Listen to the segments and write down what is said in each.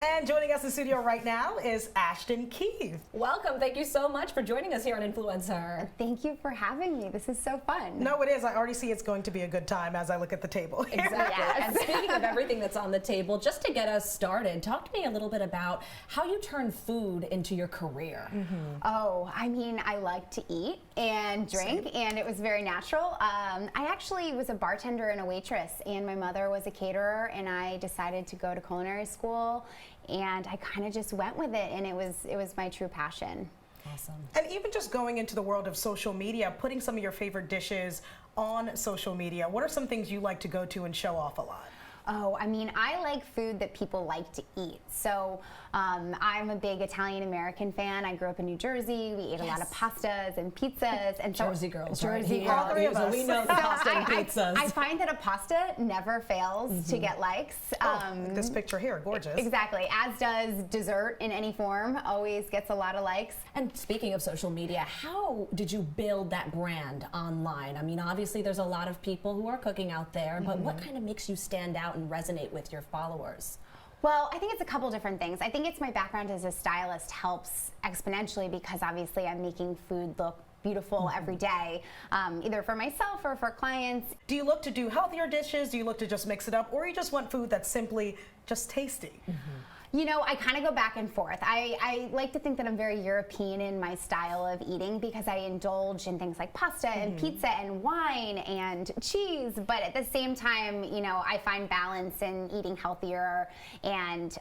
And joining us in studio right now is Ashton Keefe. Welcome. Thank you so much for joining us here on InfluencHER. Thank you for having me. This is so fun. No, it is. I already see it's going to be a good time as I look at the table. Exactly. Yes. And speaking of everything that's on the table, just to get us started, talk to me a little bit about how you turn food into your career. Oh, I mean, I like to eat and drink, and it was very natural. I actually was a bartender and a waitress, and my mother was a caterer, and I decided to go to culinary school, and I kind of just went with it, and it was my true passion. Awesome. And even just going into the world of social media, putting some of your favorite dishes on social media, what are some things you like to go to and show off a lot? Oh, I mean, I like food that people like to eat. So I'm a big Italian-American fan. I grew up in New Jersey. We ate a lot of pastas and pizzas. And so Jersey girls, Jersey right? All three of us. We know the pasta and pizzas. I find that a pasta never fails to get likes. This picture here, gorgeous. Exactly, as does dessert in any form, always gets a lot of likes. And speaking of social media, how did you build that brand online? I mean, obviously there's a lot of people who are cooking out there, but what kind of makes you stand out and resonate with your followers? Well, I think it's a couple different things. I think it's my background as a stylist helps exponentially because obviously I'm making food look beautiful every day, either for myself or for clients. Do you look to do healthier dishes? Do you look to just mix it up? Or you just want food that's simply just tasty? You know, I kind of go back and forth. I like to think that I'm very European in my style of eating because I indulge in things like pasta and pizza and wine and cheese, but at the same time, you know, I find balance in eating healthier, and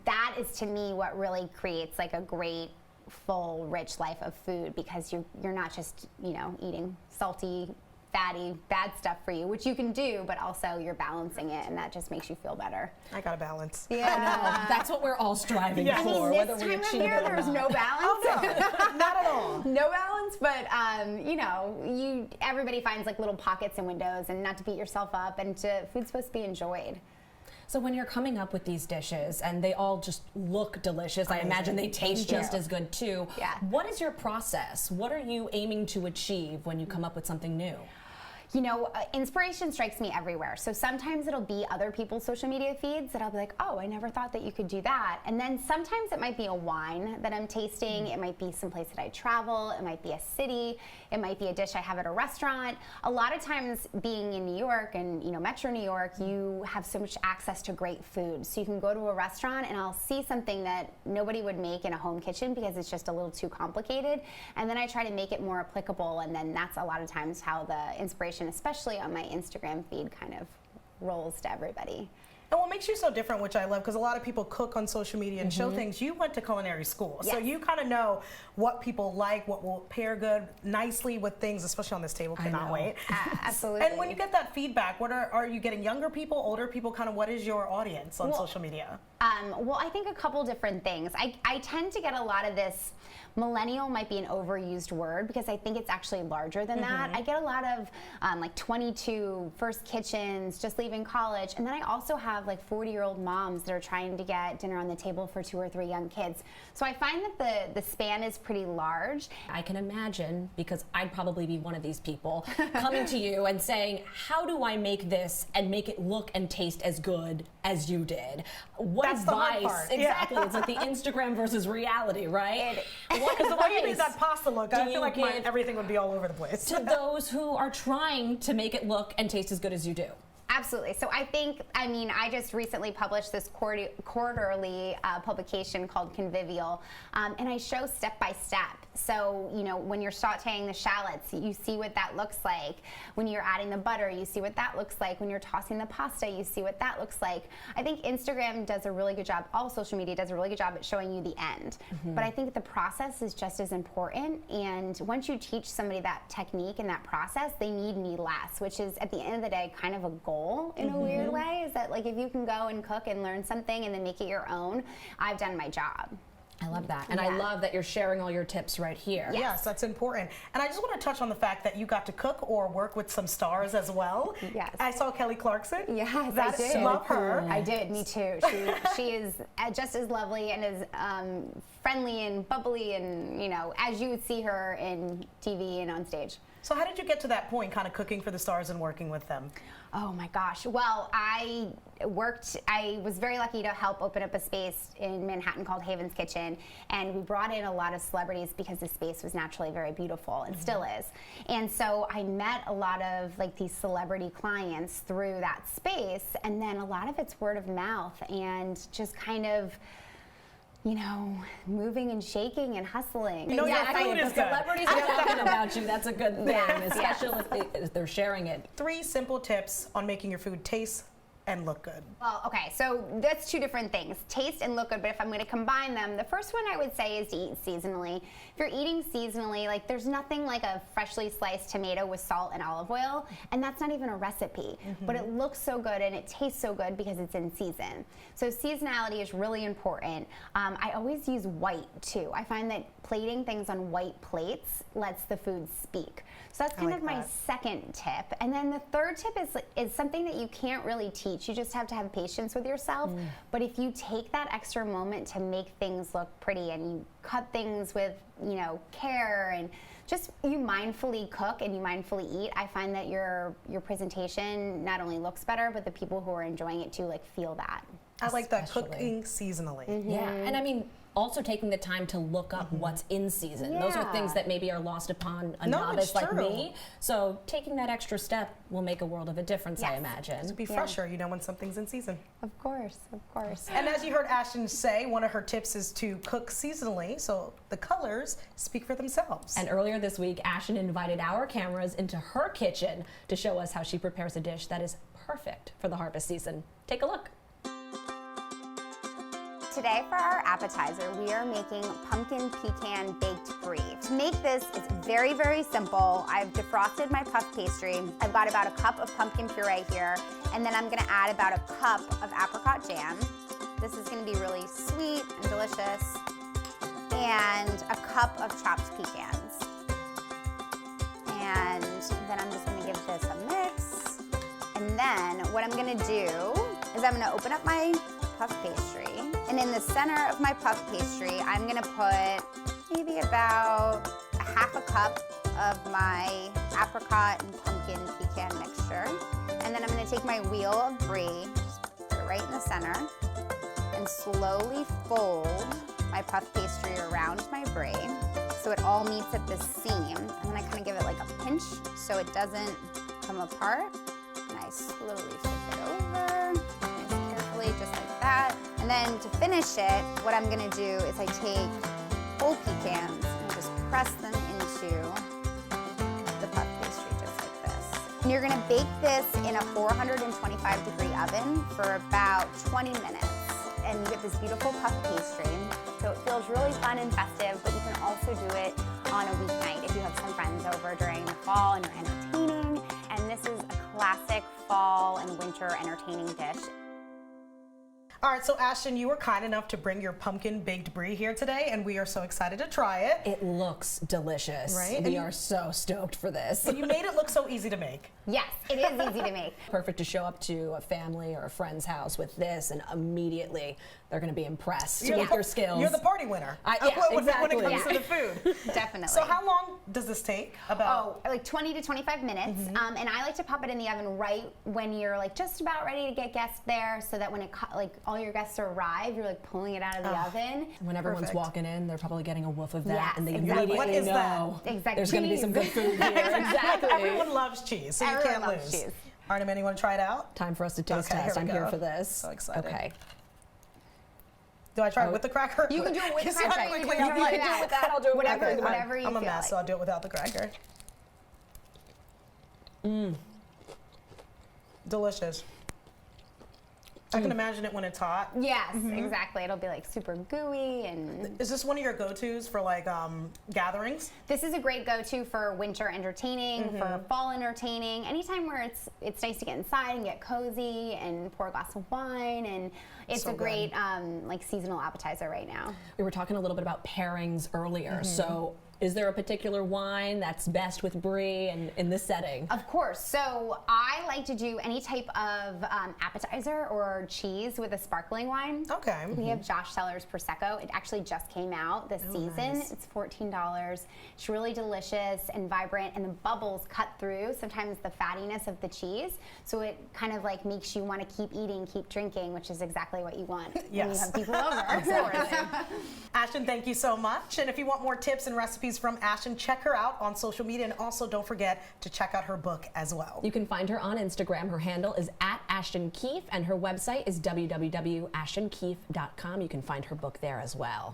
that is to me what really creates like a great, full, rich life of food, because you're not just, you know, eating salty, fatty, bad stuff for you, which you can do, but also you're balancing it, and that just makes you feel better. I got a balance. Yeah. I know. That's what we're all striving for. I mean, whether this we time of achieve year, it or there's not. no balance. Oh, no, not at all. No balance, but you know, everybody finds like little pockets and windows, and not to beat yourself up, and food's supposed to be enjoyed. So when you're coming up with these dishes and they all just look delicious, I imagine they taste just as good too. Yeah. What is your process? What are you aiming to achieve when you come up with something new? You know, inspiration strikes me everywhere. So sometimes it'll be other people's social media feeds that I'll be like, oh, I never thought that you could do that. And then sometimes it might be a wine that I'm tasting. It might be someplace that I travel. It might be a city. It might be a dish I have at a restaurant. A lot of times being in New York and, you know, Metro New York, you have so much access to great food. So you can go to a restaurant and I'll see something that nobody would make in a home kitchen because it's just a little too complicated. And then I try to make it more applicable, and then that's a lot of times how the inspiration, especially on my Instagram feed, kind of rolls to everybody. And what makes you so different, which I love, because a lot of people cook on social media and show things, you went to culinary school. So Yes. you kind of know what people like, what will pair good nicely with things, especially on this table. Cannot wait. Absolutely. And when you get that feedback, what are you getting younger people, older people, kind of what is your audience on social media? Well, I think a couple different things. I tend to get a lot of this, millennial might be an overused word because I think it's actually larger than that. I get a lot of like 22, first kitchens, just leaving college. And then I also have like 40-year-old moms that are trying to get dinner on the table for 2 or 3 young kids. So I find that the span is pretty large. I can imagine, because I'd probably be one of these people, coming to you and saying, how do I make this and make it look and taste as good as you did? What That's the hard advice? part. Exactly. It's like the Instagram versus reality, right? What Because the way you made advice that pasta look, do I feel you like give everything would be all over the place. to those who are trying to make it look and taste as good as you do? Absolutely. So I mean, I just recently published this quarterly publication called Convivial, and I show step by step. So, you know, when you're sauteing the shallots, you see what that looks like. When you're adding the butter, you see what that looks like. When you're tossing the pasta, you see what that looks like. I think Instagram does a really good job, all social media does a really good job at showing you the end. But I think the process is just as important, and once you teach somebody that technique and that process, they need me less, which is at the end of the day kind of a goal in a weird way, is that like if you can go and cook and learn something and then make it your own, I've done my job. I love that. And I love that you're sharing all your tips right here. Yes, that's important. And I just want to touch on the fact that you got to cook or work with some stars as well. Yes. I saw Kelly Clarkson. Yes, That's I did. love her. I did, me too. She is just as lovely and as friendly and bubbly, and, you know, as you would see her in TV and on stage. So how did you get to that point, kind of cooking for the stars and working with them? Oh my gosh. Well, I was very lucky to help open up a space in Manhattan called Haven's Kitchen, and we brought in a lot of celebrities because the space was naturally very beautiful and still is. And so I met a lot of like these celebrity clients through that space, and then a lot of it's word of mouth and just kind of, you know, moving and shaking and hustling. You know, your food is good. Celebrities are talking about you. That's a good thing, Yes. especially if they're sharing it. 3 simple tips on making your food taste and look good. Well, okay, so that's 2 different things, taste and look good, but if I'm gonna combine them, the first one I would say is to eat seasonally. If you're eating seasonally, like there's nothing like a freshly sliced tomato with salt and olive oil, and that's not even a recipe, but it looks so good and it tastes so good because it's in season. So seasonality is really important. I always use white too. I find that plating things on white plates lets the food speak. So that's kind of my second tip. And then the third tip is something that you can't really teach. You just have to have patience with yourself. But if you take that extra moment to make things look pretty and you cut things with, you know, care and just you mindfully cook and you mindfully eat, I find that your presentation not only looks better, but the people who are enjoying it too like feel that. I like that, cooking seasonally. Yeah, and I mean, also taking the time to look up what's in season. Those are things that maybe are lost upon a novice like me. So taking that extra step will make a world of a difference, I imagine. To be fresher, you know, when something's in season. Of course, of course. And as you heard Ashton say, one of her tips is to cook seasonally, so the colors speak for themselves. And earlier this week, Ashton invited our cameras into her kitchen to show us how she prepares a dish that is perfect for the harvest season. Take a look. Today for our appetizer, we are making pumpkin pecan baked brie. To make this, it's very, very simple. I've defrosted my puff pastry. I've got about a cup of pumpkin puree here, and then I'm gonna add about a cup of apricot jam. This is gonna be really sweet and delicious. And a cup of chopped pecans. And then I'm just gonna give this a mix. And then what I'm gonna do is I'm gonna open up my puff pastry. And in the center of my puff pastry, I'm gonna put maybe about a half a cup of my apricot and pumpkin pecan mixture. And then I'm gonna take my wheel of brie, just put it right in the center, and slowly fold my puff pastry around my brie so it all meets at the seam. And then I kind of give it like a pinch so it doesn't come apart. And I slowly flip it over, nice carefully, just like that. And then to finish it, what I'm gonna do is I take whole pecans and just press them into the puff pastry just like this. And you're gonna bake this in a 425-degree oven for about 20 minutes. And you get this beautiful puff pastry. So it feels really fun and festive, but you can also do it on a weeknight if you have some friends over during the fall and you're entertaining. And this is a classic fall and winter entertaining dish. All right, so Ashton, you were kind enough to bring your pumpkin baked brie here today, and we are so excited to try it. It looks delicious. Right? We are so stoked for this. And you made it look so easy to make. Yes, it is easy to make. Perfect to show up to a family or a friend's house with this, and immediately they're going to be impressed with your skills. You're the party winner. Exactly. When it comes to the food. Definitely. So how long does this take? Oh, like 20 to 25 minutes. And I like to pop it in the oven right when you're like just about ready to get guests there, so that when it like all your guests arrive, you're like pulling it out of the oven. When everyone's walking in, they're probably getting a whiff of that, Yes, and they exactly. immediately What is know Exactly. there's going to be some good food here. Exactly. Everyone loves cheese, so you Everyone can't loves lose. cheese. All right, Amanda, you want to try it out? Time for us to taste Okay, test. here we I'm here go. for this. So excited. Okay. Do I try it with the cracker? You can do it with the cracker. quickly. You can do it with that. I'll do it whatever, without. whatever you I'm a feel mess, like. so I'll do it without the cracker. Delicious. I can imagine it when it's hot. Yes, exactly. It'll be like super gooey and. Is this one of your go-tos for like gatherings? This is a great go-to for winter entertaining, for fall entertaining, anytime where it's nice to get inside and get cozy and pour a glass of wine, and it's So a great like seasonal appetizer right now. We were talking a little bit about pairings earlier. So Is there a particular wine that's best with brie and in this setting? Of course. So I like to do any type of appetizer or cheese with a sparkling wine. Okay. We have Josh Seller's Prosecco. It actually just came out this season. Nice. It's $14. It's really delicious and vibrant, and the bubbles cut through sometimes the fattiness of the cheese. So it kind of like makes you want to keep eating, keep drinking, which is exactly what you want when you have people over. Ashton, thank you so much. And if you want more tips and recipes from Ashton, check her out on social media, and also don't forget to check out her book as well. You can find her on Instagram. Her handle is @Ashton Keefe, and her website is www.ashtonkeefe.com. You can find her book there as well.